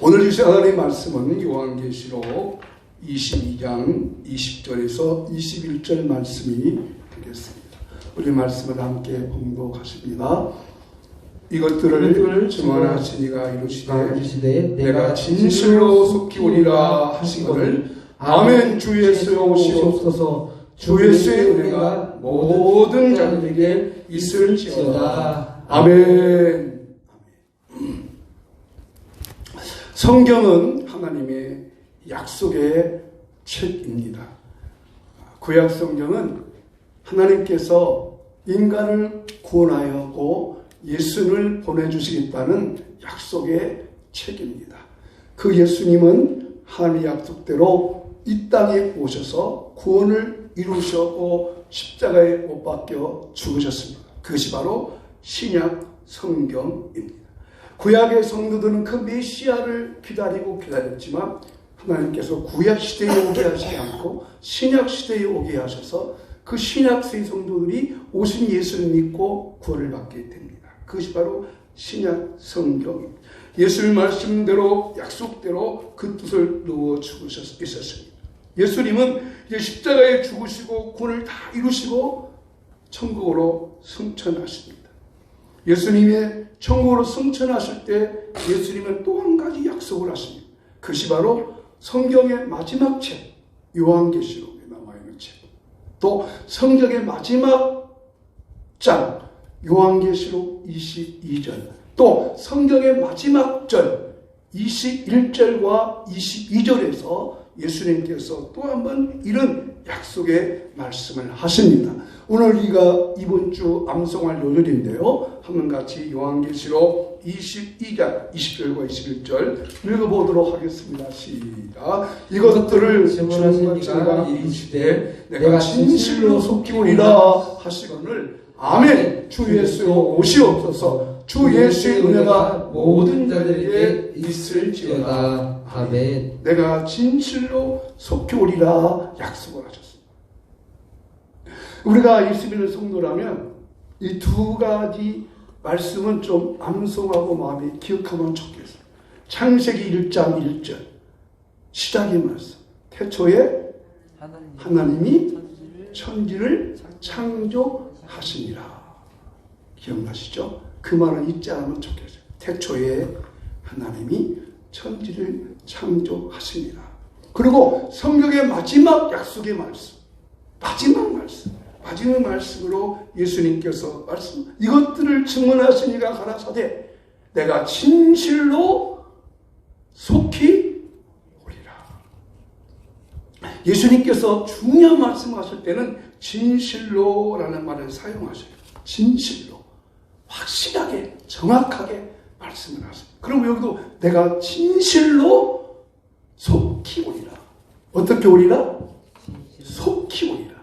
오늘 주신 하나님의 말씀은 요한계시록 22장 20절에서 21절 말씀이 되겠습니다. 우리 말씀을 함께 봉독하십니다. 이것들을 증언하시니가 이르시되 내가 진실로 속히 오리라 하시거늘 아멘. 주 예수여 오시옵소서. 주 예수의 은혜가 모든 자들에게 있을지어다. 아멘. 성경은 하나님의 약속의 책입니다. 구약 성경은 하나님께서 인간을 구원하였고 예수를 보내주시겠다는 약속의 책입니다. 그 예수님은 하나님의 약속대로 이 땅에 오셔서 구원을 이루셨고 십자가에 못 박혀 죽으셨습니다. 그것이 바로 신약 성경입니다. 구약의 성도들은 그 메시아를 기다렸지만 하나님께서 구약 시대에 오게 하시지 않고 신약 시대에 오게 하셔서 그 신약 세대 성도들이 오신 예수를 믿고 구원을 받게 됩니다. 그것이 바로 신약 성경입니다. 예수의 말씀대로 약속대로 그 뜻을 누워 죽으셨습니다. 예수님은 이제 십자가에 죽으시고 구원을 다 이루시고 천국으로 승천하십니다. 예수님의 천국으로 승천하실 때 예수님은 또 한 가지 약속을 하십니다. 그것이 바로 성경의 마지막 책 요한계시록에 남아있는 책, 또 성경의 마지막 장 요한계시록 22절, 또 성경의 마지막 절 21절과 22절에서 예수님께서 또 한 번 이런 약속의 말씀을 하십니다. 오늘 우리가 이번 주 암송할 요절인데요. 한번 같이 요한계시록 22장 20절과 21절 읽어보도록 하겠습니다. 시작. 이것들을 증언하시니가 이르시되 내가 진실로 속히 오리라 하시거늘 아멘. 주 예수여 오시옵소서. 주 예수의 은혜가 모든 자들에게 있을지어다. 아멘. 내가 진실로 속히 오리라 약속을 하셨습니다. 우리가 예수 믿는 성도라면 이 두 가지 말씀은 좀 암송하고 마음에 기억하면 좋겠어요. 창세기 1장 1절 시작의 말씀. 태초에 하나님이 천지를 창조하시니라. 기억나시죠? 그 말은 잊지 않으면 좋겠어요. 태초에 하나님이 천지를 창조하시니라. 그리고 성경의 마지막 약속의 말씀, 마지막 말씀으로 예수님께서 이것들을 증언하시니가 가라사대 내가 진실로 속히 오리라. 예수님께서 중요한 말씀하실 때는 진실로라는 말을 사용하셔요. 진실로, 확실하게, 정확하게 말씀을 하세요. 그럼 여기도 내가 진실로 속히 오리라. 어떻게 오리라? 속히 오리라.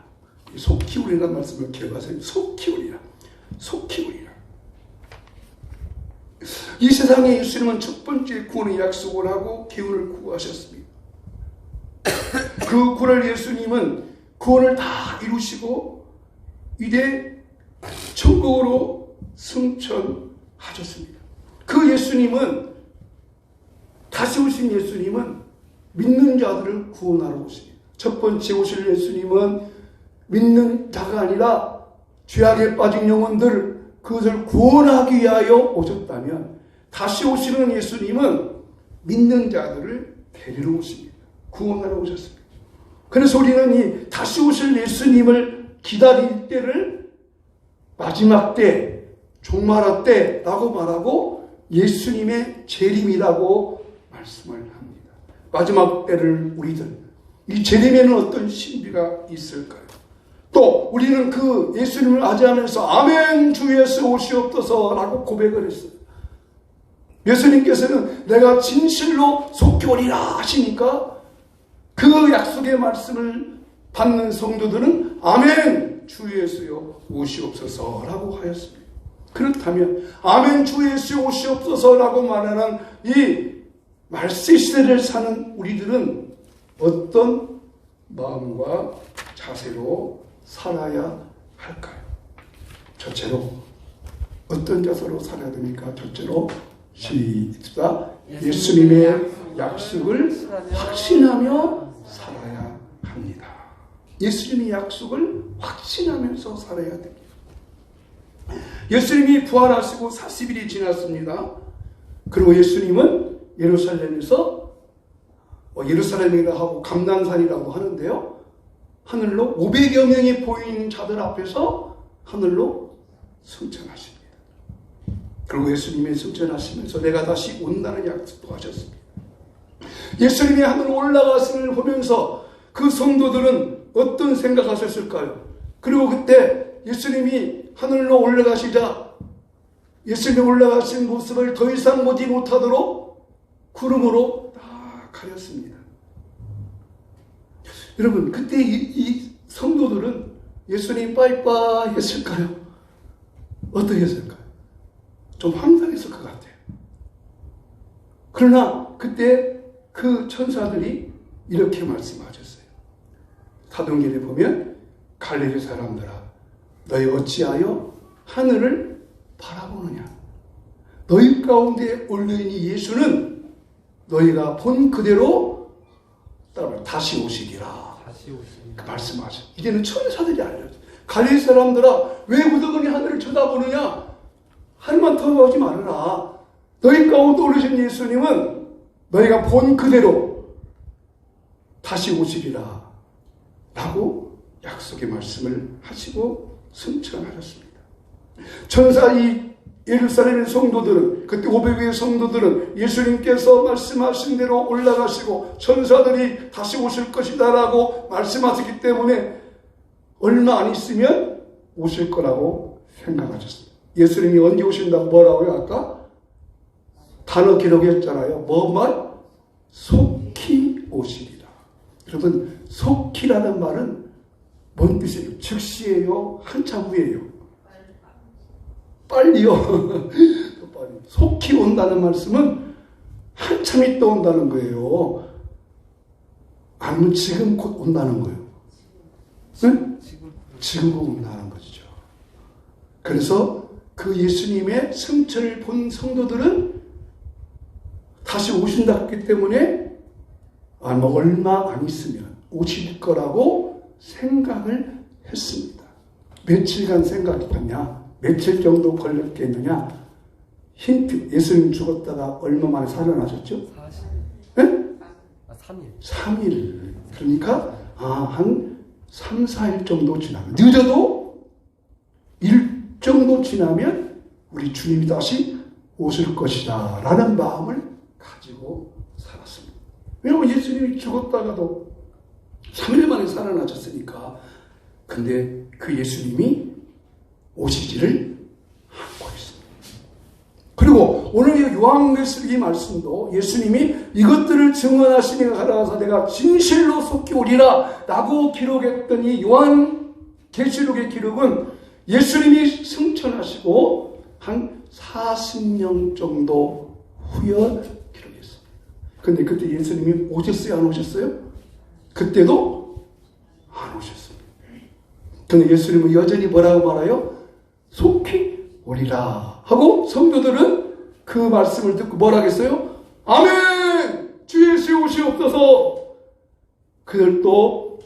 속히 오리라는 말씀을 기억하세요. 속히 오리라. 속히 오리라. 이 세상에 예수님은 첫 번째 구원의 약속을 하고 기운을 구하셨습니다. 그 구원을 예수님은 구원을 다 이루시고 이제 천국으로 승천하셨습니다. 그 예수님은, 다시 오신 예수님은 믿는 자들을 구원하러 오십니다. 첫 번째 오실 예수님은 믿는 자가 아니라 죄악에 빠진 영혼들 그것을 구원하기 위하여 오셨다면, 다시 오시는 예수님은 믿는 자들을 데리러 오십니다. 구원하러 오셨습니다. 그래서 우리는 이 다시 오실 예수님을 기다릴 때를 마지막 때, 종말할 때라고 말하고 예수님의 재림이라고 말씀을 합니다. 마지막 때를 우리들, 이 재림에는 어떤 신비가 있을까요? 또 우리는 그 예수님을 맞이하면서 아멘 주 예수 오시옵소서 라고 고백을 했어요. 예수님께서는 내가 진실로 속히 오리라 하시니까 그 약속의 말씀을 받는 성도들은 아멘 주 예수여 오시옵소서 라고 하였습니다. 그렇다면 아멘 주 예수 오시옵소서 라고 말하는 이 말세 시대를 사는 우리들은 어떤 마음과 자세로 살아야 할까요? 첫째로 어떤 자세로 살아야 됩니까? 첫째로 시작. 예수님의 약속을 확신하며 살아야 합니다. 예수님의 약속을 확신하면서 살아야 됩니다. 예수님이 부활하시고 40일이 지났습니다. 그리고 예수님은 예루살렘에서 예루살렘이라 하고 감난산이라고 하는데요. 하늘로 500여 명이 보이는 자들 앞에서 하늘로 승천하십니다. 그리고 예수님이 승천하시면서 내가 다시 온다는 약속도 하셨습니다. 예수님이 하늘로 올라가심을 보면서 그 성도들은 어떤 생각하셨을까요? 그리고 그때 예수님이 하늘로 올라가시자 예수님이 올라가신 모습을 더 이상 보지 못하도록 구름으로 다 가렸습니다. 여러분, 그때 이 성도들은 예수님 빠이빠이 했을까요? 어떻게 했을까요? 좀 황당했을 것 같아요. 그러나 그때 그 천사들이 이렇게 말씀하셨어요. 사도행전에 보면 갈릴리 사람들아 너희 어찌하여 하늘을 바라보느냐. 너희 가운데 올려있는 예수는 너희가 본 그대로 다시 오시리라. 그 말씀하죠. 이제는 천사들이 알려줘. 갈릴리 사람들아 왜 무더거니 하늘을 쳐다보느냐. 하늘만 쳐다보지 말아라. 너희 가운데 올리신 예수님은 너희가 본 그대로 다시 오시리라 라고 약속의 말씀을 하시고 승천하셨습니다. 천사 이 예루살렘의 성도들은 그때 500의 성도들은 예수님께서 말씀하신 대로 올라가시고 천사들이 다시 오실 것이다 라고 말씀하셨기 때문에 얼마 안 있으면 오실 거라고 생각하셨습니다. 예수님이 언제 오신다고 뭐라고요? 아까 단어 기록했잖아요. 뭐 말? 속히 오시리라. 여러분, 속히라는 말은 뭔 뜻이에요? 즉시예요? 한참 후예요? 빨리요. 속히 온다는 말씀은 한참 있다 온다는 거예요. 아니면 지금 곧 온다는 거예요. 네? 지금 곧 온다는 것이죠. 그래서 그 예수님의 승천을 본 성도들은 다시 오신다 했기 때문에 아마 얼마 안 있으면 오실 거라고 생각을 했습니다. 며칠간 생각했냐? 며칠 정도 걸렸겠느냐? 힌트. 예수님 죽었다가 얼마 만에 살아나셨죠? 40일. 네? 3일. 3일. 그러니까 한 3, 4일 정도 지나면 늦어도 일 정도 지나면 우리 주님이 다시 오실 것이다 라는 마음을 가지고 살았습니다. 왜냐하면 예수님이 죽었다가도 3일 만에 살아나셨으니까. 근데 그 예수님이 오시지를 않고 있습니다. 그리고 오늘 이 요한계시록 말씀도 예수님이 이것들을 증언하시니 가라가서 내가 진실로 속히 오리라 라고 기록했던 이 요한계시록의 기록은 예수님이 승천하시고 한 40년 정도 후에 기록했습니다. 근데 그때 예수님이 오셨어요? 안 오셨어요? 그때도 안 오셨습니다. 근데 예수님은 여전히 뭐라고 말해요? 속히 오리라 하고 성도들은 그 말씀을 듣고 뭐라 하겠어요? 아멘! 주 예수 오시옵소서. 그들도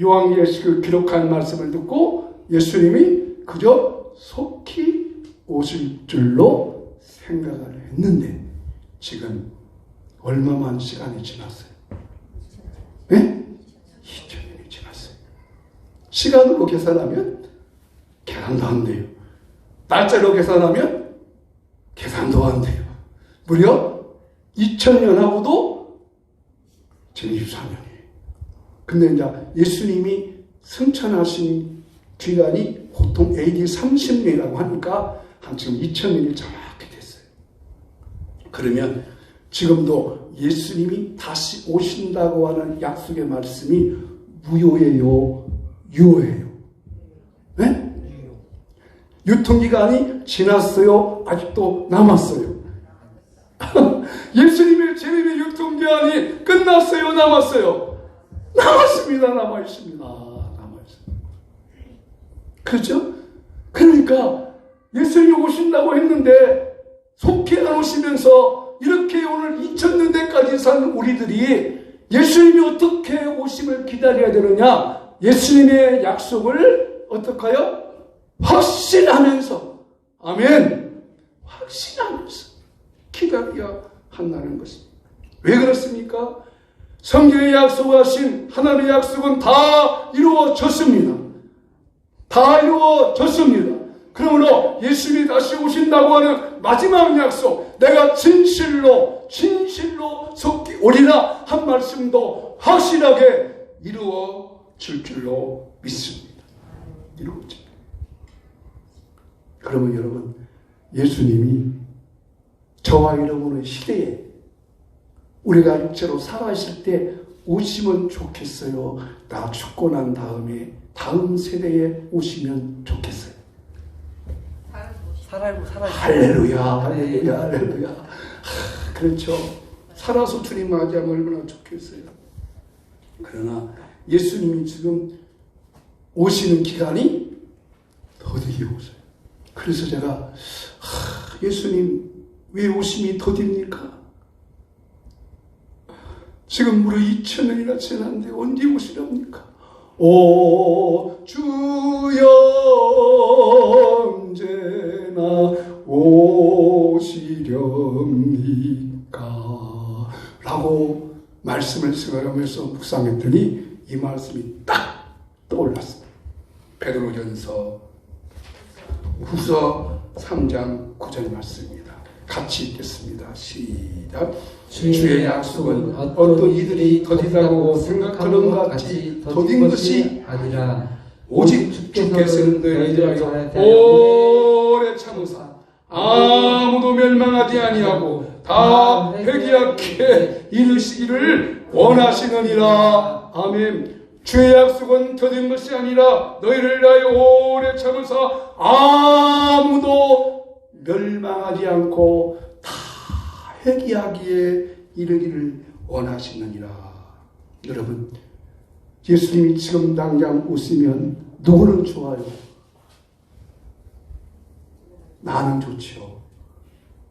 요한계시록을 기록한 말씀을 듣고 예수님이 그저 속히 오실 줄로 생각을 했는데 지금 얼마만 시간이 지났어요? 네? 2000년이 지났어요. 시간으로 계산하면 계산도 안 돼요. 날짜로 계산하면 계산도 안 돼요. 무려 2000년하고도 지금 24년이에요. 근데 이제 예수님이 승천하신 기간이 보통 AD 30년이라고 하니까 한 지금 2000년이 정확히 됐어요. 그러면 지금도 예수님이 다시 오신다고 하는 약속의 말씀이 무효예요? 유효예요? 네? 유통기간이 지났어요? 아직도 남았어요? 예수님의 재림의 유통기한이 끝났어요? 남았어요? 남았습니다. 남아있습니다. 남아있습니다. 그렇죠? 그러니까 예수님이 오신다고 했는데 속히 안 오시면서 이렇게 오늘 2000년대까지 산 우리들이 예수님이 어떻게 오심을 기다려야 되느냐? 예수님의 약속을 어떻게 하여? 확신하면서, 아멘, 확신하면서 기다려야 한다는 것입니다. 왜 그렇습니까? 성경에 약속하신 하나님의 약속은 다 이루어졌습니다. 다 이루어졌습니다. 그러므로 예수님이 다시 오신다고 하는 마지막 약속, 내가 진실로 속히 오리라 한 말씀도 확실하게 이루어질 줄로 믿습니다. 이루어집니다. 그러면 여러분, 예수님이 저와 여러분의 시대에 우리가 육체로 살아있을 때 오시면 좋겠어요? 나 죽고 난 다음에 다음 세대에 오시면 좋겠어요? 살아있고 할렐루야, 할렐루야, 할렐루야. 그렇죠. 살아서 주님 맞이하면 얼마나 좋겠어요. 그러나 예수님이 지금 오시는 기간이 더디게 오세요. 그래서 제가 예수님 왜 오심이 더딥니까? 지금 무려 2000년이나 지났는데 언제 오시렵니까? 오 주여 언제나 오시렵니까? 라고 말씀을 생각하면서 묵상했더니 이 말씀이 딱 떠올랐습니다. 베드로전서 후서 3장 9절 말씀입니다. 같이 읽겠습니다. 시작. 주의 약속은 어떤 이들이 더디다고 생각하는 것 같이 더딘 것이 아니라 오직 주께서는 너희들에게 오래 참으사 아무도 멸망하지 아니하고 다 회개하게 이르시기를 원하시느니라. 아멘. 주의 약속은 더딘 것이 아니라 너희를 위하여 오래 참으사 아무도 멸망하지 않고 다 회개하기에 이르기를 원하시느니라. 여러분, 예수님이 지금 당장 오시면 누구는 좋아요? 나는 좋지요.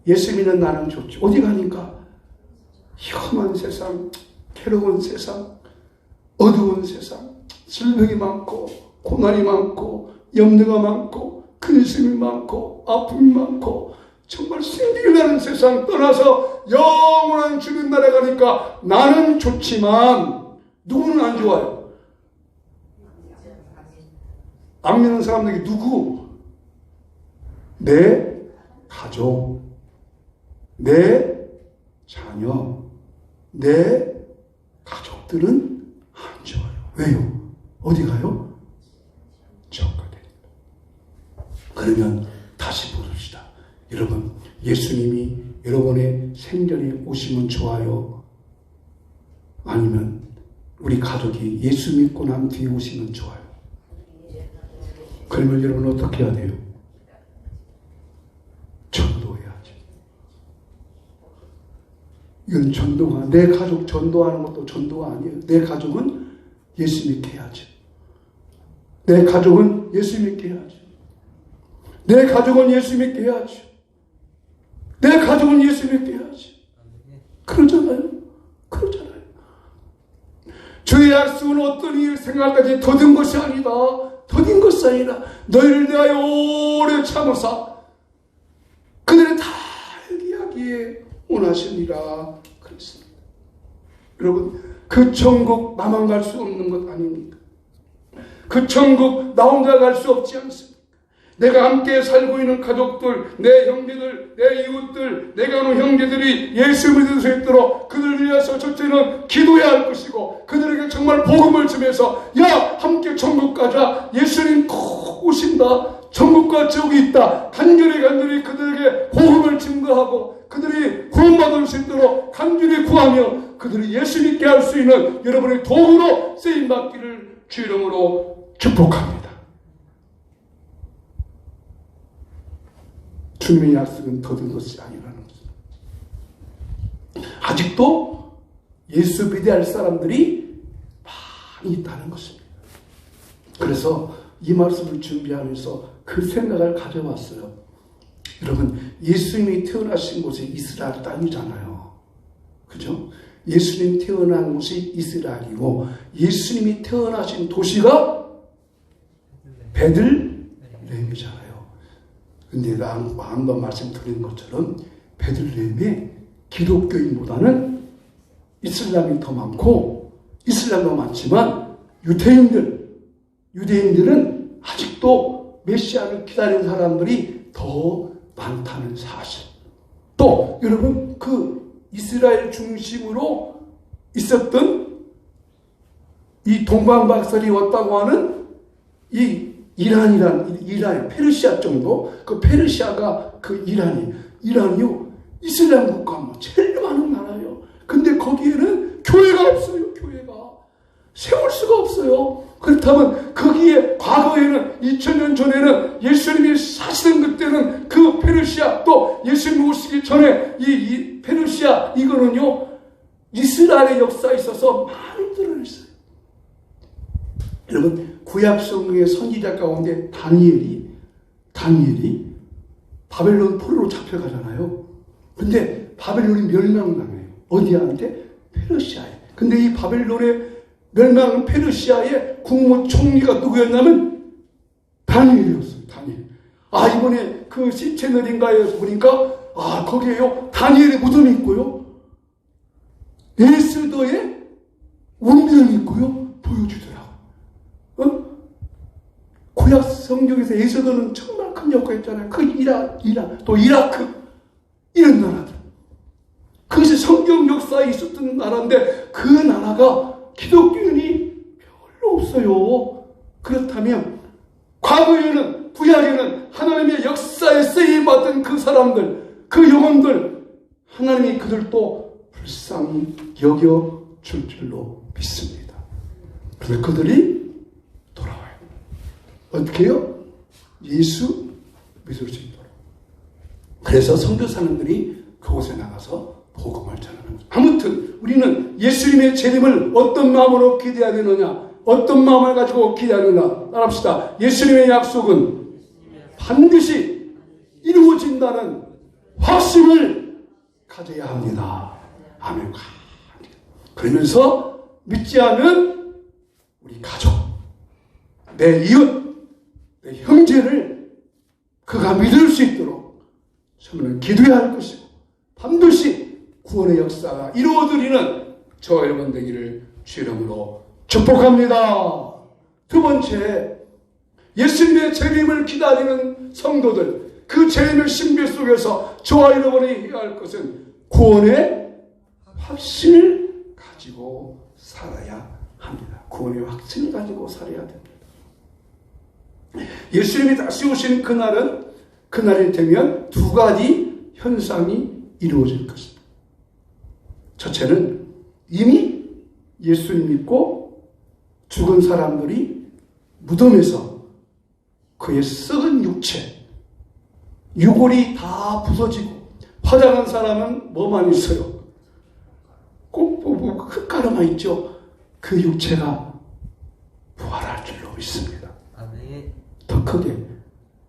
예수 믿는 나는 좋죠. 어디 가니까 험한 세상, 괴로운 세상, 어두운 세상, 질병이 많고 고난이 많고 염려가 많고 근심이 많고 아픔이 많고 정말 신비가 나는 세상 떠나서 영원한 주님 나라에 가니까 나는 좋지만 누구는 안 좋아요? 안 믿는 사람들이 누구? 내 가족, 내 자녀, 내 가족들은 안 좋아요. 왜요? 어디 가요? 저가 됩니다. 그러면 다시 보십시다. 여러분, 예수님이 여러분의 생전에 오시면 좋아요? 아니면 우리 가족이 예수 믿고 난 뒤에 오시면 좋아요? 그러면 여러분 어떻게 해야 돼요? 전도해야지. 이건 전도가, 내 가족 전도하는 것도 전도가 아니에요. 내 가족은 예수 믿게 해야지. 내 가족은 예수 믿게 해야지. 내 가족은 예수 믿게 해야지. 내 가족은 예수 믿게 해야지. 그러잖아요. 그러잖아요. 주의 약속은 어떤 일 생각까지 더딘 것이 아니다. 더딘 것이 아니라 너희를 대하여 오래 참으사 그들은 다 회개하기에 원하시니라 그랬습니다. 여러분, 그 천국 나만 갈 수 없는 것 아닙니까? 그 천국 나 혼자 갈 수 없지 않습니까? 내가 함께 살고 있는 가족들, 내 형제들, 내 이웃들, 내가 아는 형제들이 예수 믿을 수 있도록 그들을 위해서 첫째는 기도해야 할 것이고 그들에게 정말 복음을 주면서 야 함께 천국 가자. 예수님 꼭 오신다. 천국과 지옥이 있다. 간절히 그들에게 복음을 증거하고 그들이 구원받을 수 있도록 간절히 구하며 그들이 예수 믿게 할 수 있는 여러분의 도구로 쓰임받기를 주 이름으로 축복합니다. 주님의 약속은 더딘 것이 아니라는 것입니다. 아직도 예수 믿어야 할 사람들이 많이 있다는 것입니다. 그래서 이 말씀을 준비하면서 그 생각을 가져왔어요. 여러분, 예수님이 태어나신 곳이 이스라엘 땅이잖아요. 그죠? 예수님 태어난 곳이 이스라엘이고 예수님이 태어나신 도시가 베들레헴이잖아요. 근데 한번 말씀드린 것처럼 베들레헴에 기독교인보다는 이슬람이 더 많고 이슬람도 많지만 유대인들은 아직도 메시아를 기다리는 사람들이 더 많다는 사실. 또 여러분 그 이스라엘 중심으로 있었던 이 동방박살이 왔다고 하는 이 이란, 페르시아 정도, 그 페르시아가 그 이란이요, 이슬람 국가 제일 많은 나라예요. 근데 거기에는 교회가 없어요, 교회가. 세울 수가 없어요. 그렇다면 거기에 과거에는 2000년 전에는 예수님이 사시던 그때는 그 페르시아 또 예수님 오시기 전에 이 페르시아 이거는요 이스라엘의 역사에 있어서 많이 드러냈어요. 여러분 구약 성경의 선지자 가운데 다니엘이 바벨론 포로로 잡혀가잖아요. 근데 바벨론이 멸망당해요. 어디한테? 페르시아에. 근데 이 바벨론의 멸망은 페르시아의 국무총리가 누구였냐면 다니엘이었어요. 다니엘. 이번에 그 시체널인가에 보니까 거기에요 다니엘의 무덤이 있고요 에스더의 운명이 있고요 보여주더라고요. 구약 성경에서 에스더는 정말 큰 역할을 했잖아요. 그 이란 또 이라크 이런 나라들. 그것이 성경 역사에 있었던 나라인데 그 나라가 기독교인이 별로 없어요. 그렇다면 과거에는 구약에는 하나님의 역사에 쓰임받은 그 사람들, 그 영혼들 하나님이 그들도 불쌍히 여겨줄 줄로 믿습니다. 그래서 그들이 돌아와요. 어떻게 해요? 예수 믿을 수 있도록. 그래서 선교사님들이 그곳에 나가서 복음을 전하는 거죠. 아무튼 우리는 예수님의 재림을 어떤 마음으로 기대해야 되느냐, 어떤 마음을 가지고 기대하느냐 따라합시다. 예수님의 약속은 반드시 이루어진다는 확신을 가져야 합니다. 아멘. 그러면서 믿지 않은 우리 가족, 내 이웃, 내 형제를 그가 믿을 수 있도록 저는 기도해야 할 것이고 반드시 구원의 역사가 이루어지는 저와 여러분 되기를 주의 이름으로 축복합니다. 두 번째, 예수님의 재림을 기다리는 성도들, 그 재림의 신비 속에서 저와 여러분이 해야 할 것은 구원의 확신을 가지고 살아야 합니다. 구원의 확신을 가지고 살아야 됩니다. 예수님이 다시 오신 그날이 되면 두 가지 현상이 이루어질 것입니다. 첫째는 이미 예수님 믿고 죽은 사람들이 무덤에서 그의 썩은 육체, 유골이 다 부서지고 화장한 사람은 뭐만 있어요? 꼭 흙가루만 있죠. 그 육체가 부활할 줄로 믿습니다. 아멘. 더 크게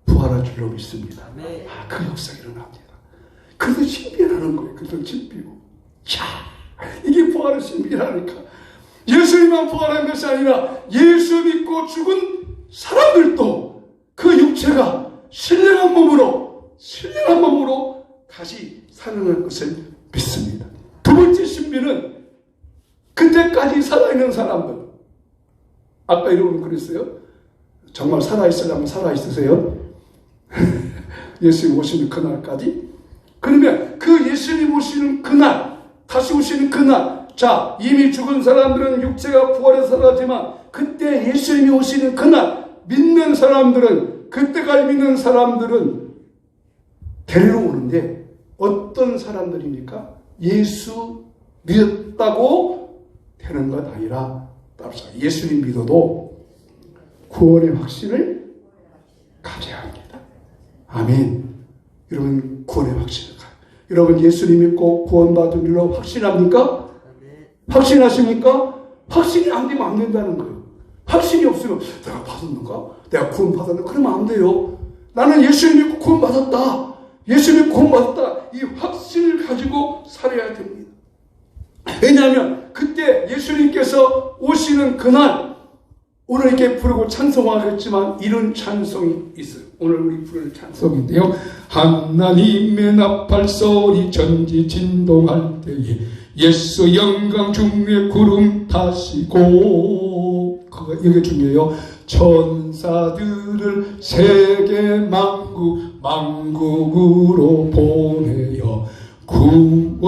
부활할 줄로 믿습니다. 아멘. 그 역사가 일어납니다. 그래서 신비라는 거예요. 그래서 신비고. 이게 부활의 신비라니까. 예수님만 부활한 것이 아니라 예수 믿고 죽은 사람들도 그 육체가 신령한 몸으로 다시 살아날 것을 믿습니다. 두 번째 신비는 그때까지 살아있는 사람들. 아까 이러면 그랬어요. 정말 살아있으려면 살아있으세요? 예수님 오시는 그날까지. 그러면 그 예수님 오시는 그날, 다시 오시는 그날, 자, 이미 죽은 사람들은 육체가 부활해서 살아지만 그때 예수님이 오시는 그날 믿는 사람들은, 그때까지 믿는 사람들은 데리러 오는데 어떤 사람들입니까? 예수 믿었다고 되는 것 아니라 예수님 믿어도 구원의 확신을 가져야 합니다. 아멘. 여러분 구원의 확신을 가요. 여러분 예수님 믿고 구원받은 일로 확신합니까? 확신하십니까? 확신이 안 되면 안 된다는 거예요. 확신이 없으면 내가 받았는가? 내가 구원 받았는가? 그러면 안 돼요. 나는 예수님 믿고 구원 받았다. 예수님이 구원받았다. 이 확신을 가지고 살아야 됩니다. 왜냐하면 그때 예수님께서 오시는 그날, 오늘 이렇게 부르고 찬송하겠지만 이런 찬송이 있어요. 오늘 우리 부를 찬송인데요. 하나님의 나팔소리 전지 진동할 때에 예수 영광 중에 구름 타시고, 그거 이게 중요해요. 천사들을 세계 만국으로 보내어 구원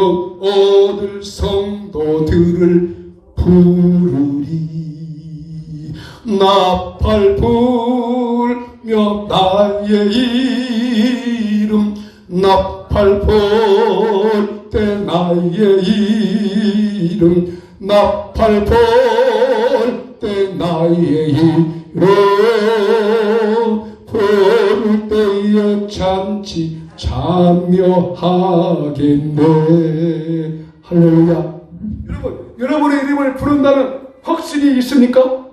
얻을 성도들을 부르리. 나팔 불며 나의 이름, 나팔 불 때 나의 이름, 나팔 불 때 나의 이름, 부를 때에 잔치 참여하겠네. 할렐루야. 여러분의 이름을 부른다는 확신이 있습니까?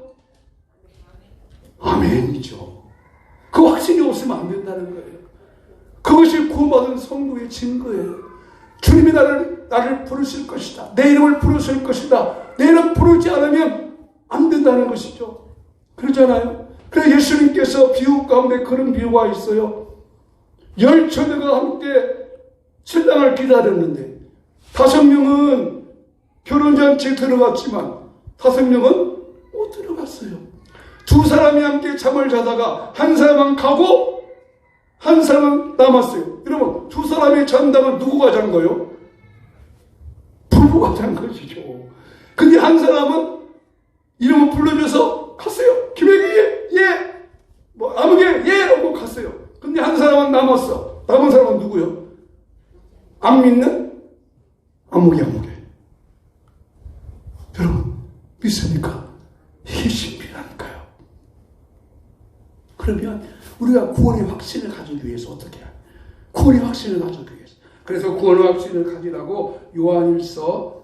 아멘이죠. 그 확신이 없으면 안 된다는 거예요. 그것이 구원받은 성도의 증거예요. 주님이 나를 부르실 것이다. 내 이름을 부르실 것이다. 내 이름 부르지 않으면 안 된다는 것이죠. 그러잖아요. 그래서 예수님께서 비유 가운데 그런 비유가 있어요. 10처녀가 함께 신랑을 기다렸는데 5명은 결혼잔치에 들어갔지만 5명은 못 들어갔어요. 2사람이 함께 잠을 자다가 한 사람은 가고 한 사람은 남았어요. 여러분, 2사람이 잔다면 누구가 잔 거예요? 부부가 잔 것이죠. 근데 한 사람은 이름을 불러줘서 갔어요. 김혜기 예, 뭐 아무개 예 라고 갔어요. 근데 한 사람은 남았어. 남은 사람은 누구요? 안 믿는 아무개. 여러분, 믿습니까? 이게 신비라니까요. 그러면 우리가 구원의 확신을 가지기 위해서 어떻게 해야? 구원의 확신을 가지기 위해서. 그래서 구원의 확신을 가지라고 요한일서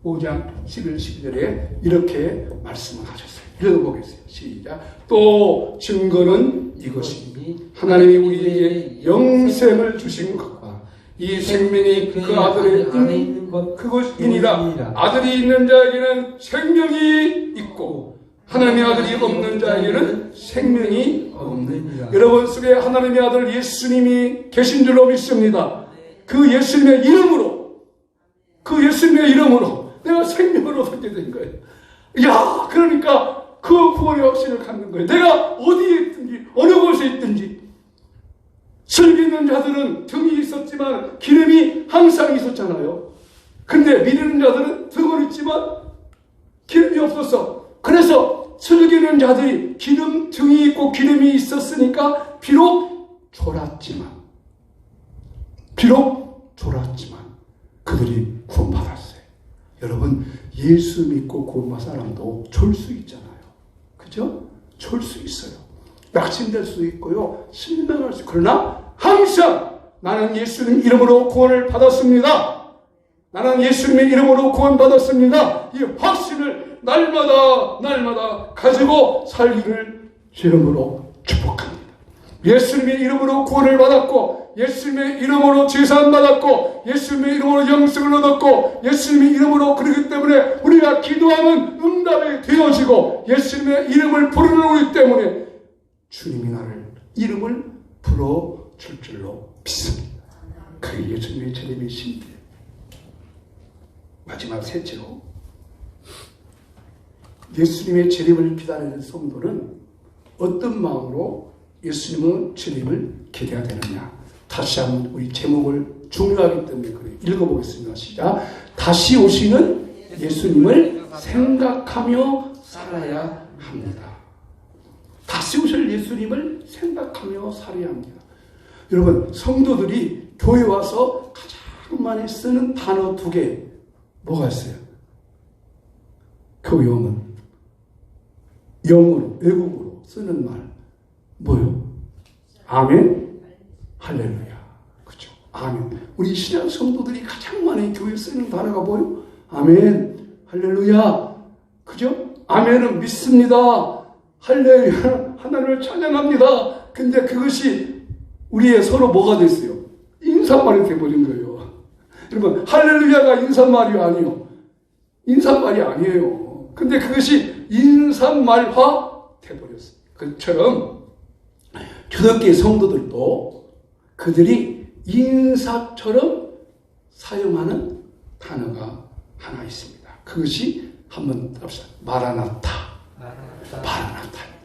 5장 11, 12절에 이렇게 말씀을 하셨어요. 읽어보겠어요. 시작. 또 증거는 이것이니 하나님이 우리에게 영생을 주신 것과 이 생명이 그 아들의 안에 있는 것 그것이니라. 아들이 있는 자에게는 생명이 있고 하나님의 아들이 없는 자에게는 생명이 없느니라. 여러분 속에 하나님의 아들 예수님이 계신 줄로 믿습니다. 그 예수님의 이름으로 내가 생명을 얻게 된 거예요. 야, 그러니까 그 구원의 확신을 갖는 거예요. 내가 어디에 있든지 어느 곳에 있든지. 즐기는 자들은 등이 있었지만 기름이 항상 있었잖아요. 근데 미루는 자들은 등은 있지만 기름이 없었어. 그래서 즐기는 자들이 등이 있고 기름이 있었으니까 비록 졸았지만 그들이 구원받았어요. 여러분, 예수 믿고 구원받은 사람도 졸 수 있잖아요. 그죠? 졸 수 있어요. 낙심될 수도 있고요. 실망할 수 있고. 그러나 항상 나는 예수님 이름으로 구원을 받았습니다. 나는 예수님의 이름으로 구원받았습니다. 이 확신을 날마다 가지고 살기를 이름으로 축복합니다. 예수님의 이름으로 구원을 받았고 예수님의 이름으로 제사함 받았고 예수님의 이름으로 영생을 얻었고 예수님의 이름으로 그러기 때문에 우리가 기도하면 응답이 되어지고 예수님의 이름을 부르는 우리 때문에 주님이 나를 이름을 불러줄 줄로 믿습니다. 그게 예수님의 재림의 신비예요. 마지막 셋째로 예수님의 재림을 기다리는 성도는 어떤 마음으로 예수님의 재림을 기대해야 되느냐. 다시 한번 우리 제목을 중요하기 때문에 그래요. 읽어보겠습니다. 시작. 다시 오시는 예수님을 생각하며 살아야 합니다. 다시 오실 예수님을 생각하며 살아야 합니다. 여러분, 성도들이 교회 와서 가장 많이 쓰는 단어 2개 뭐가 있어요? 교용은 영어로, 외국어로 쓰는 말 뭐요? 아멘? 할렐루야. 그죠? 아멘. 우리 신약 성도들이 가장 많이 교회에 쓰는 단어가 뭐요? 아멘, 할렐루야. 그죠? 아멘은 믿습니다. 할렐루야. 하나님을 찬양합니다. 근데 그것이 우리의 서로 뭐가 됐어요? 인사말이 돼버린 거예요. 여러분, 할렐루야가 인사말이 아니에요. 인사말이 아니에요. 근데 그것이 인사말화 돼버렸어요. 그처럼 초대교회 성도들도 그들이 인사처럼 사용하는 단어가 하나 있습니다. 그것이 한번 합시다. 마라나타. 마라나타입니다.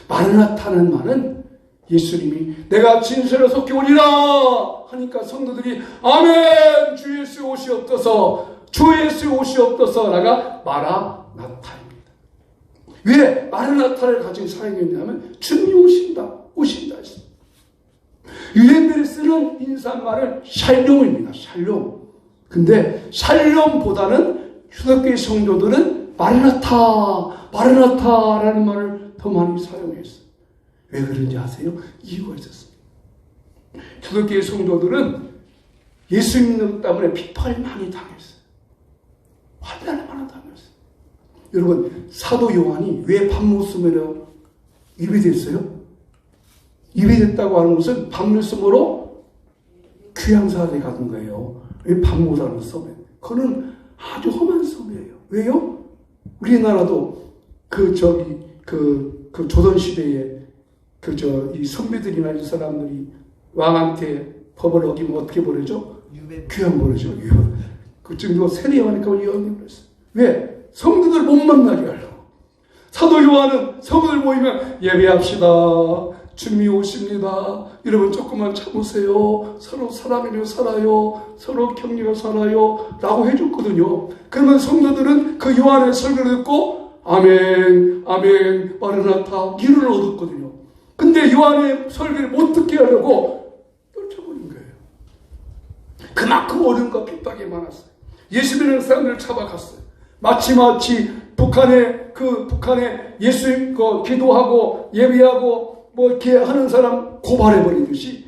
마라나타는 말은 예수님이 내가 진실을 속히 오리라 하니까 성도들이 아멘 주 예수 오시옵소서 주 예수 오시옵소서라가 마라나타입니다. 왜 마라나타를 가지고 사용했냐면 주님이 오신다 했습니다. 유대인들이 쓰는 인사말은 샬롬입니다. 샬롬. 근데 샬롬보다는 초대교회 성도들은 마라나타라는 말을 더 많이 사용했어요. 왜 그런지 아세요? 이유가 있었습니다. 초대교회 성도들은 예수 믿는 것 때문에 비판을 많이 당했어요. 환난을 많이 당했어요. 여러분, 사도 요한이 왜 밤모습으로 예배됐어요? 예배됐다고 하는 것은 밤모습으로 귀양사에 가는 거예요. 왜 밤모라는 섭외? 그거는 아주 험한 섭외예요. 왜요? 우리나라도 그 조선시대에 이 선비들이나 이 사람들이 왕한테 법을 어기면 어떻게 보내죠? 귀양 보내죠. 그 정도 세례하니까 유언이 그랬어요. 왜? 성도들 못 만나게 하려고. 사도 요한은 성도들 모이면 예배합시다. 주님이 오십니다. 여러분 조금만 참으세요. 서로 사랑하며 살아요. 서로 격려하며 살아요. 라고 해줬거든요. 그러면 성도들은 그 요한의 설교를 듣고 아멘, 아멘, 마라나타 기를 얻었거든요. 근데 요한의 설교를 못 듣게 하려고 쫓아버린 거예요. 그만큼 어려움과 핍박이 많았어요. 예수 믿는 사람들을 잡아갔어요. 마치 북한에 예수 기도하고 예배하고 이렇게 하는 사람 고발해버리듯이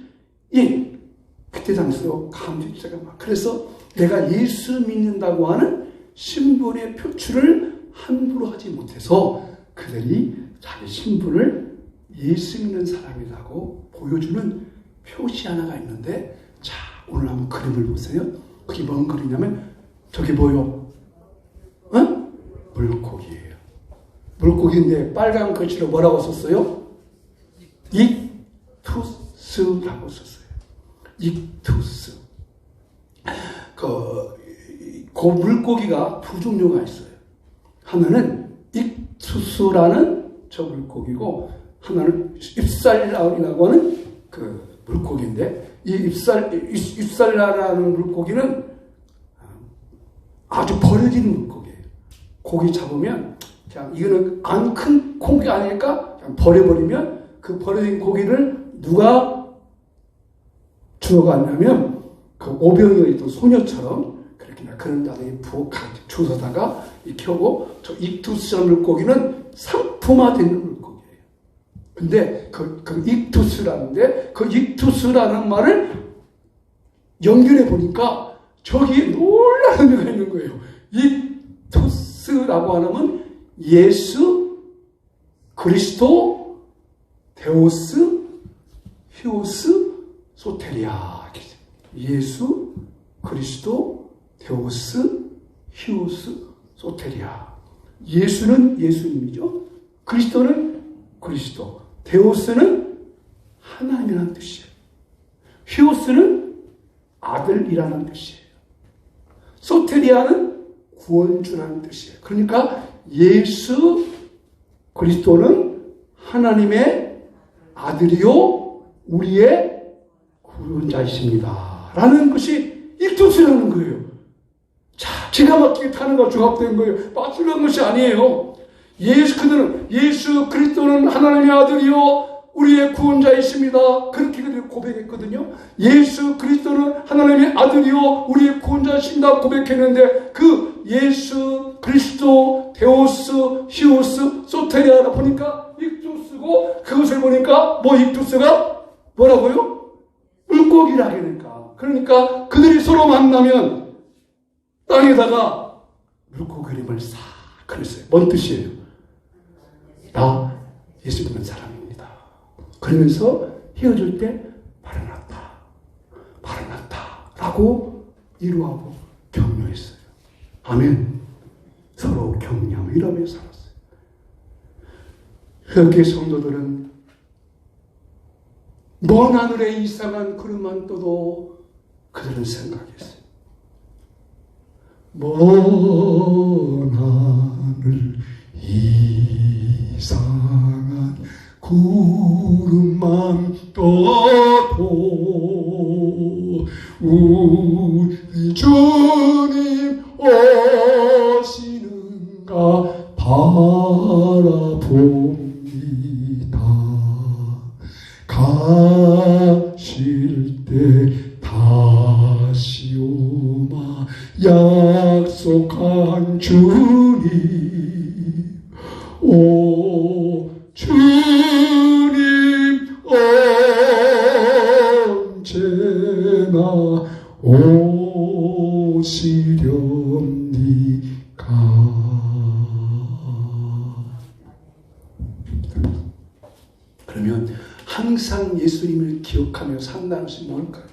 그때 당시로 감정자가 막 그래서 내가 예수 믿는다고 하는 신분의 표출을 함부로 하지 못해서 그들이 자기 신분을 예수 믿는 사람이라고 보여주는 표시 하나가 있는데, 자, 오늘 한번 그림을 보세요. 그게 뭔 그림이냐면 저기 보여. 물고기예요. 물고기인데 빨간 글씨로 뭐라고 썼어요? 익투스라고 썼어요. 익투스. 그 물고기가 두 종류가 있어요. 하나는 익투스라는 저 물고기고, 하나는 입살라라고 하는 그 물고기인데, 이 입살라라는 물고기는 아주 버려지는 물고기예요. 고기 잡으면 그냥 이거는 안 큰 고기가 아니니까 그냥 버려버리면 그 버려진 고기를 누가 주워갔냐면 그 오병이어 있던 소녀처럼 그렇게 그런 다음에 주워다가 익혀고, 저 익투스라는 물고기는 상품화된 물고기예요. 근데 그 익투스라는데 그 익투스라는 말을 연결해 보니까 저기에 놀라운 의미가 있는 거예요. 익투스라고 하면 예수, 그리스도, 데오스, 히오스, 소테리아. 예수, 그리스도, 데오스, 히오스, 소테리아. 예수는 예수님이죠. 그리스도는 그리스도. 데오스는 하나님이라는 뜻이에요. 히오스는 아들이라는 뜻이에요. 소테리아는 구원주라는 뜻이에요. 그러니까 예수 그리스도는 하나님의 아들이요 우리의 구원자이십니다 라는 것이 익투스라는 거예요. 자, 기가 막히게 타는가 조합된 거예요. 빠질한 것이 아니에요. 예수 그리스도는 하나님의 아들이요 우리의 구원자이십니다. 그렇게 그들이 고백했거든요. 예수 그리스도는 하나님의 아들이요 우리의 구원자이십니다 고백했는데, 그 예수 그리스도 데오스 히오스 소테리아라 보니까 익투스고, 그것을 보니까 익투스가 뭐라고요? 물고기라 그러니까 그들이 서로 만나면 땅에다가 물고기 그림을 싹 그렸어요. 뭔 뜻이에요? 나 예수 믿는 사람입니다. 그러면서 헤어질 때 마라나타, 마라나타 라고 위로하고 격려했어요. 아멘. 서로 격려하며 이러며 살았어요. 여기 성도들은 먼 하늘에 이상한 구름만 떠도 그들은 생각했어요. 먼 하늘 이상한 구름만 떠도 우리 주님 오시는가 바라봅니다. 가실 때 다시 오마 약속한 주님, 오 주님 언제나 오시렵니까. 그러면 항상 예수님을 기억하며 산다는 것이 뭘까요?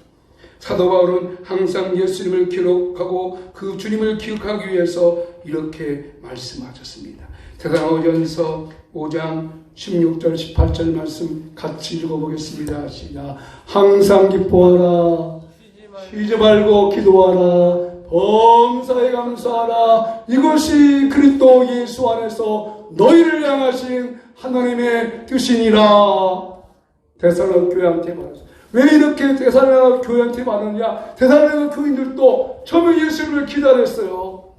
사도 바울은 항상 예수님을 기록하고 그 주님을 기억하기 위해서 이렇게 말씀하셨습니다. 데살로니가전서 5장 16절 18절 말씀 같이 읽어보겠습니다. 시작. 항상 기뻐하라, 쉬지 말고 기도하라, 범사에 감사하라. 이것이 그리스도 예수 안에서 너희를 향하신 하나님의 뜻이니라. 데살로니가 교회한테 말했어요. 왜 이렇게 데살로니가 교회한테 말하느냐? 데살로니가 교인들도 처음에 예수님을 기다렸어요.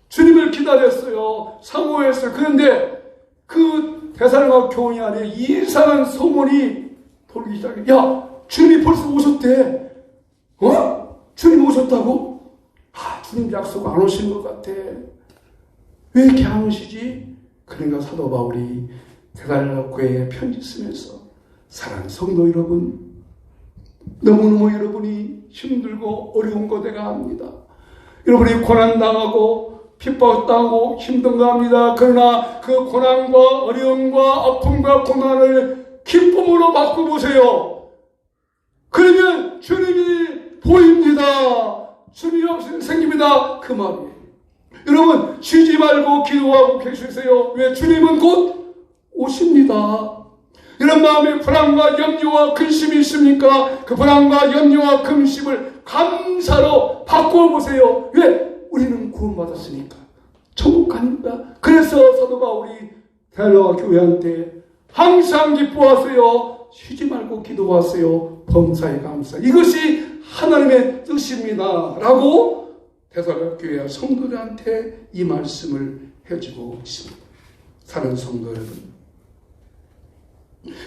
주님을 기다렸어요. 사모했어요. 그런데 그 데살로니가 교회 안에 이상한 소문이 돌기 시작해. 야, 주님이 벌써 오셨대. 주님 오셨다고? 주님 약속 안 오신 것 같아. 왜 이렇게 안 오시지? 그러니까 사도 바울이 데살로니가 교회에 편지 쓰면서 사랑하는 성도 여러분, 너무너무 여러분이 힘들고 어려운 거 내가 압니다. 여러분이 고난당하고 핍박당하고 힘든 거 압니다. 그러나 그 고난과 어려움과 아픔과 고난을 기쁨으로 바꿔보세요. 그러면 주님이 보입니다. 주님이 없으면 생깁니다. 그 말이에요. 여러분 쉬지 말고 기도하고 계시세요. 왜? 주님은 곧 오십니다. 이런 마음에 불안과 염려와 근심이 있습니까? 그 불안과 염려와 근심을 감사로 바꿔보세요. 왜? 우리는 구원받았으니까. 천국 가니까. 그래서 사도 바울이 데살로니가 교회한테 항상 기뻐하세요. 쉬지 말고 기도하세요. 범사에 감사. 이것이 하나님의 뜻입니다. 라고 데살로니가 교회 성도들한테 이 말씀을 해주고 있습니다. 사랑하는 성도 여러분,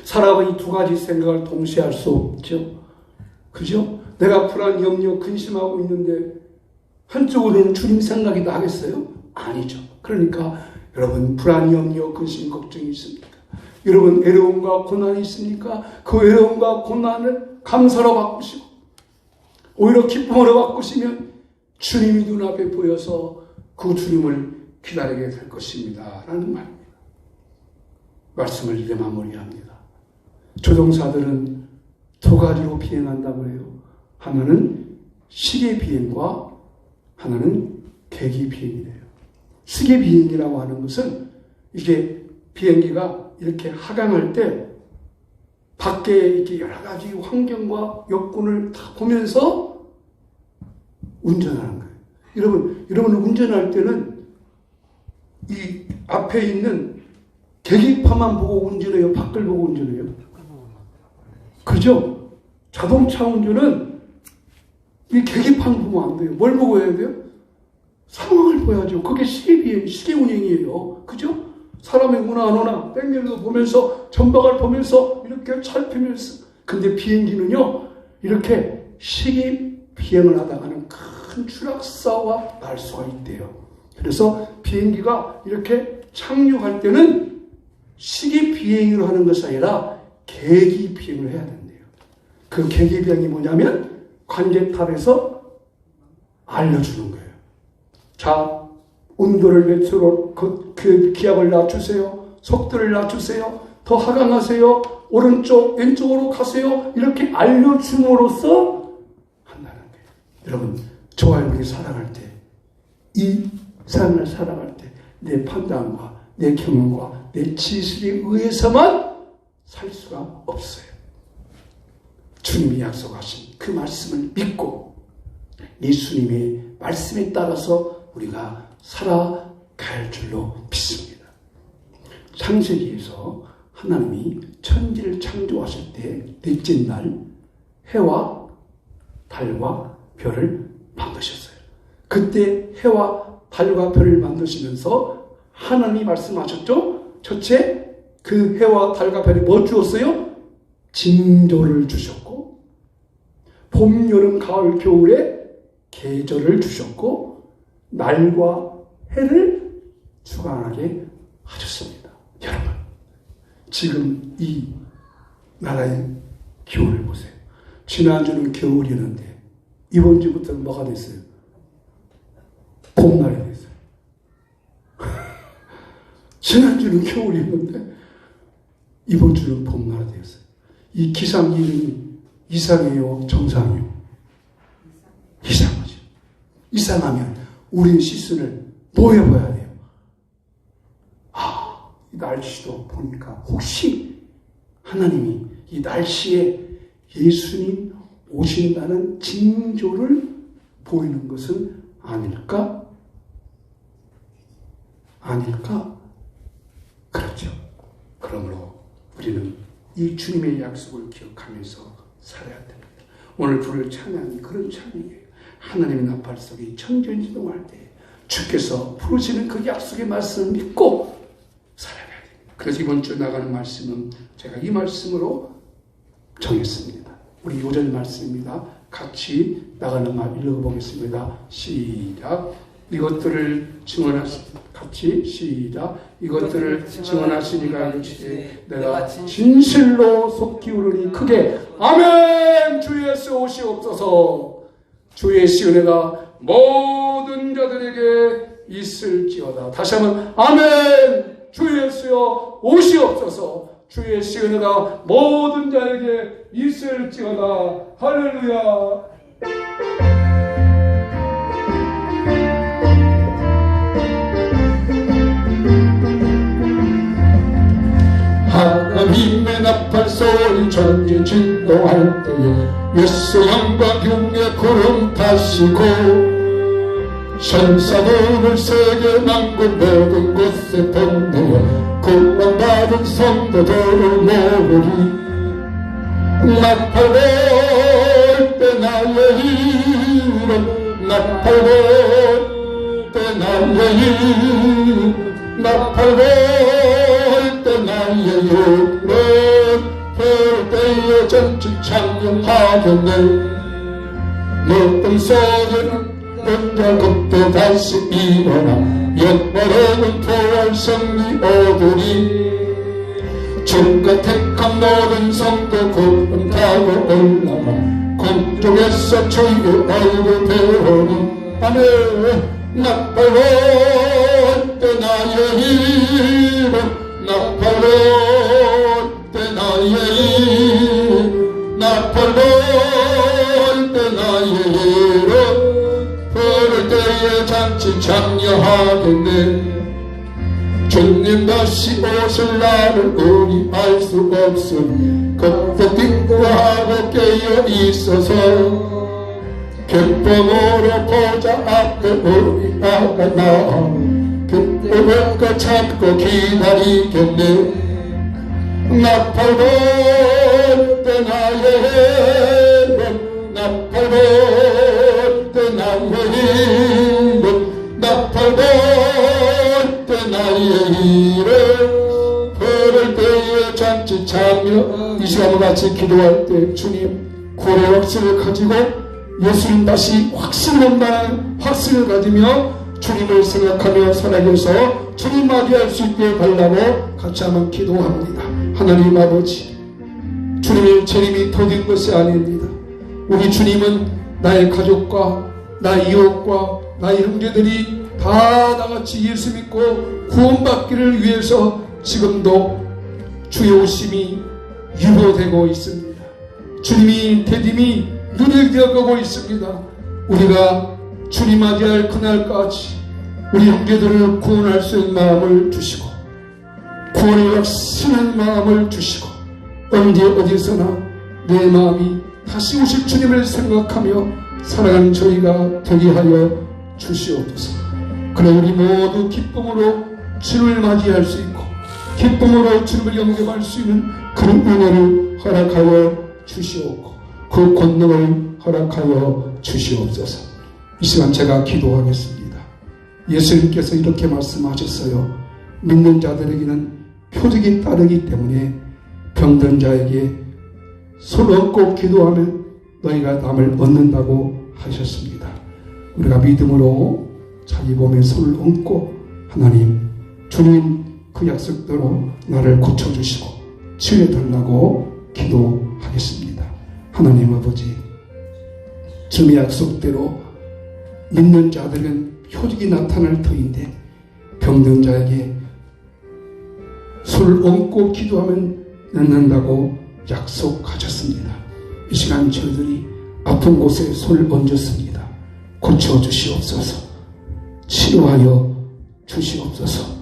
사람은 이 두 가지 생각을 동시에 할 수 없죠. 그죠? 내가 불안, 염려, 근심하고 있는데 한쪽으로는 주님 생각이 나겠어요? 아니죠. 그러니까 여러분 불안, 염려, 근심, 걱정이 있습니까? 여러분 외로움과 고난이 있습니까? 그 외로움과 고난을 감사로 바꾸시고 오히려 기쁨으로 바꾸시면 주님이 눈앞에 보여서 그 주님을 기다리게 될 것입니다. 라는 말입니다. 말씀을 이제 마무리합니다. 조종사들은 두 가지로 비행한다고 해요. 하나는 시계 비행과 하나는 계기 비행이래요. 시계 비행이라고 하는 것은 이게 비행기가 이렇게 하강할 때 밖에 이렇게 여러 가지 환경과 여건을 다 보면서 운전하는 거예요. 여러분 운전할 때는 이 앞에 있는 계기판만 보고 운전해요? 밖을 보고 운전해요? 그죠? 자동차 운전은 이 계기판 보면 안 돼요. 뭘 보고 해야 돼요? 상황을 봐야죠. 그게 시계 운행이에요. 그죠? 사람이 오나 안 오나 백미러도 보면서 전방을 보면서 이렇게 살피면서. 근데 비행기는요 이렇게 시계 비행을 하다가는 큰 추락사와 날 수가 있대요. 그래서 비행기가 이렇게 착륙할 때는 시계 비행으로 하는 것이 아니라 계기 비행을 해야 된대요. 그 계기 비행이 뭐냐면 관제탑에서 알려주는 거예요. 자, 온도를 몇 도로 그 기압을 낮추세요. 속도를 낮추세요. 더 더 하강하세요. 오른쪽, 왼쪽으로 가세요. 이렇게 알려줌으로써 한다는 거예요. 여러분, 저와 여러분이 살아갈 때, 이 삶을 살아갈 때, 내 판단과 내 경험과 내 지식에 의해서만 살 수가 없어요. 주님이 약속하신 그 말씀을 믿고 예수님의 말씀에 따라서 우리가 살아갈 줄로 믿습니다. 창세기에서 하나님이 천지를 창조하실 때 넷째 날 해와 달과 별을 만드셨어요. 그때 해와 달과 별을 만드시면서 하나님이 말씀하셨죠? 첫째, 그 해와 달과 별이 뭐 주었어요? 징조를 주셨고, 봄, 여름, 가을, 겨울에 계절을 주셨고, 날과 해를 주관하게 하셨습니다. 여러분, 지금 이 나라의 기온을 보세요. 지난주는 겨울이었는데 이번 주부터는 뭐가 됐어요? 봄날이 됐어요. 지난주는 겨울이었는데 이번 주는 봄날이 되었어요. 이 기상 이름이 이상해요? 정상이요? 이상하죠. 이상하면 우리는 시선을 모여봐야 돼요. 이 날씨도 보니까 혹시 하나님이 이 날씨에 예수님 오신다는 징조를 보이는 것은 아닐까? 아닐까? 그렇죠. 그러므로 우리는 이 주님의 약속을 기억하면서 살아야 됩니다. 오늘 부를 찬양이 그런 찬양이에요. 하나님의 나팔 속에 천전지동할 때 주께서 부르시는 그 약속의 말씀을 믿고 살아가야 됩니다. 그래서 이번 주 나가는 말씀은 제가 이 말씀으로 정했습니다. 우리 요절 말씀입니다. 같이 나가는 말 읽어보겠습니다. 시작. 이것들을 같이 시작. 이것들을 증언하시니가 이르시되 내가 진실로 속 기울으니 크게 아멘. 주 예수 오시옵소서. 주의 시은혜가 모든 자들에게 있을지어다. 다시 한번 아멘. 주 예수여 오시옵소서. 주의 시은혜가 모든 자에게 있을지어다. 할렐루야. 하나님의 나팔 소리 전지 진동할 때에 예수 영광 흉내 구름 타시고 천사들을 세계 만국 모든 곳에 번내어 구원받은 성도들을 모으리. 나팔 불 때 나의 이름 나팔 불 때 나의 이름 나팔 불 때 나의 이름 별 때에 전지 찬양하겠네. 너희 속에는 먼저 그때 다시 일어나 영원한 부활 승리 얻으리. 주가 택한 모든 성도 구름 타고 올라가 공중에서 주의 얼굴 배우니 아멘. 나팔 불 때 나의 이름 나팔 불 때 나의 이름 나팔 불 때 나의 이름 부를 때에 잔치 참여하겠네. 주님 다시 오실 날을 우리 알 수 없으니 그때 기뻐하고 깨어 있어서 기쁨으로 보좌 앞에 우리 나가 그때 볼까 찾고 기다리겠네. 나팔 불 때 나의 이름 나팔 불 때 나의 이름 나팔 불 때 나의 이름 부를 때에 잔치 참여. 이 시간에 같이 기도할 때 주님 구원의 확신을 가지고 예수님 다시 확신을 온다는 확신을 가지며 주님을 생각하며 살아가서 주님 맞이할 수 있게 달라고 같이 한번 기도합니다. 하나님 아버지, 주님의 재림이 더딘 것이 아닙니다. 우리 주님은 나의 가족과 나의 이웃과 나의 형제들이 다 나같이 예수 믿고 구원받기를 위해서 지금도 주의 오심이 유보되고 있습니다. 주님이 대림이 눈을 되어가고 있습니다. 우리가 주님 맞이할 그날까지 우리 형제들을 구원할 수 있는 마음을 주시고 구원의 확신한 마음을 주시고 언제 어디서나 내 마음이 다시 오실 주님을 생각하며 살아가는 저희가 되게 하여 주시옵소서. 그래 우리 모두 기쁨으로 주님을 맞이할 수 있고 기쁨으로 주님을 영접할 수 있는 그런 은혜를 허락하여 주시옵고 그 권능을 허락하여 주시옵소서. 이 시간 제가 기도하겠습니다. 예수님께서 이렇게 말씀하셨어요. 믿는 자들에게는 표적이 따르기 때문에 병든 자에게 손 얹고 기도하면 너희가 남을 얻는다고 하셨습니다. 우리가 믿음으로 자기 몸에 손을 얹고 하나님 주님 그 약속대로 나를 고쳐주시고 치유해달라고 기도하겠습니다. 하나님 아버지 주님의 약속대로 믿는 자들은 표적이 나타날 터인데 병든 자에게 손을 얹고 기도하면 낫는다고 약속하셨습니다. 이 시간 저희들이 아픈 곳에 손을 얹었습니다. 고쳐주시옵소서. 치료하여 주시옵소서.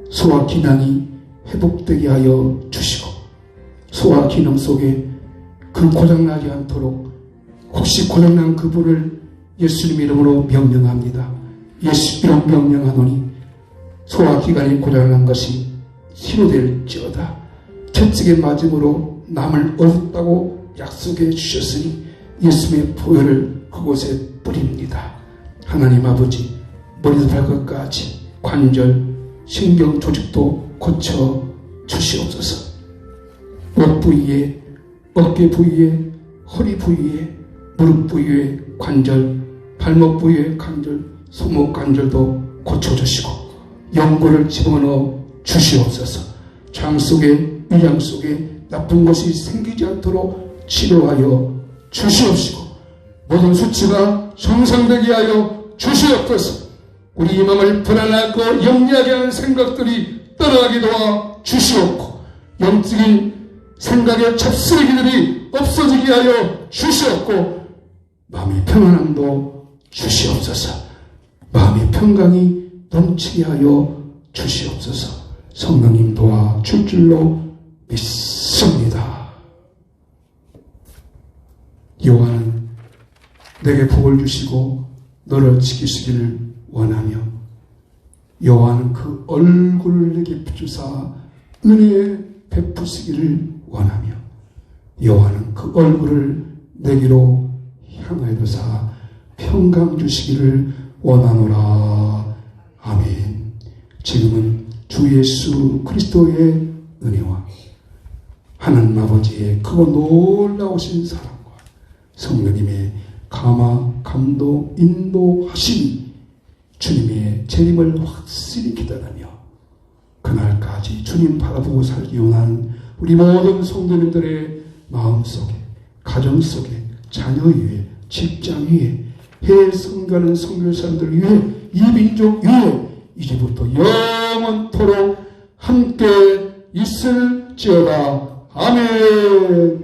소화 기능이 회복되게 하여 주시고 소화 기능 속에 그 고장나지 않도록 혹시 고장난 그분을 예수님 이름으로 명령합니다. 예수 이름 명령하노니 소화기관이 고장난 것이 치료될지어다. 채찍에 맞음으로 남을 얻었다고 약속해 주셨으니 예수님의 보혈을 그곳에 뿌립니다. 하나님 아버지 머리부터 발끝까지 관절, 신경 조직도 고쳐 주시옵소서. 옷 부위에, 어깨 부위에, 허리 부위에, 무릎 부위에 관절, 발목 부위의 관절, 손목 관절도 고쳐주시고 연골을 집어넣어 주시옵소서. 장 속에, 위장 속에 나쁜 것이 생기지 않도록 치료하여 주시옵시고 모든 수치가 정상되게 하여 주시옵소서. 우리 마음을 불안하고 염려하게 하는 생각들이 떠나가게 도와 주시옵고 영적인 생각의 잡쓰레기들이 없어지게 하여 주시옵고 마음의 평안함도 주시옵소서. 마음의 평강이 넘치게 하여 주시옵소서. 성령님 도와줄 줄로 믿습니다. 여호와는 내게 복을 주시고 너를 지키시기를 원하며 여호와는 그 얼굴을 내게 비추사 은혜 베푸시기를 원하며 여호와는 그 얼굴을 내게로 향하여서 평강 주시기를 원하노라. 아멘. 지금은 주 예수 그리스도의 은혜와 하나님 아버지의 크고 놀라우신 사랑과 성령님의 감화, 감동, 인도하심이 주님의 재림을 확실히 기다리며 그날까지 주님 바라보고 살기 원하는 우리 모든 성도님들의 마음속에, 가정 속에, 자녀 위에, 직장 위에, 해외 선교하는 선교사님들 위해, 이 민족 위에 이제부터 영원토록 함께 있을지어다. 아멘.